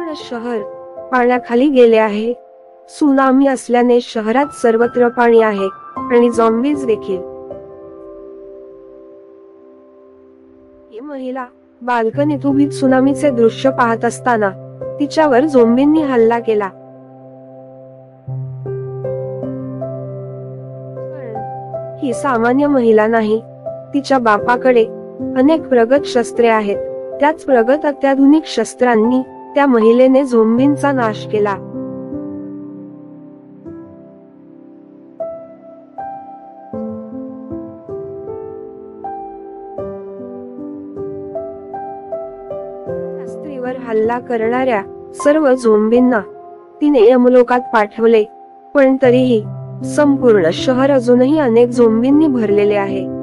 संपूर्ण शहर पाण्याखाली गेले आहे। सुनामी असल्याने शहरात सर्वत्र पाणी आहे आणि झॉम्बीज देखील। ही महिला बाल्कनीत उभी त्सुनामीचे दृश्य पाहत असताना तिच्यावर झोंबींनी हल्ला केला। ही सामान्य महिला नाही, तिच्या बापाकडे अनेक प्रगत शस्त्रे आहेत। त्याच प्रगत अत्याधुनिक शस्त्रांनी त्या महिलेने झोंबींचा नाश केला। स्त्रीवर हल्ला करणाऱ्या सर्व झोंबींना तिने यमलोकात पाठवले, पण तरीही संपूर्ण शहर अजूनही अनेक झोंबींनी भरलेले आहे।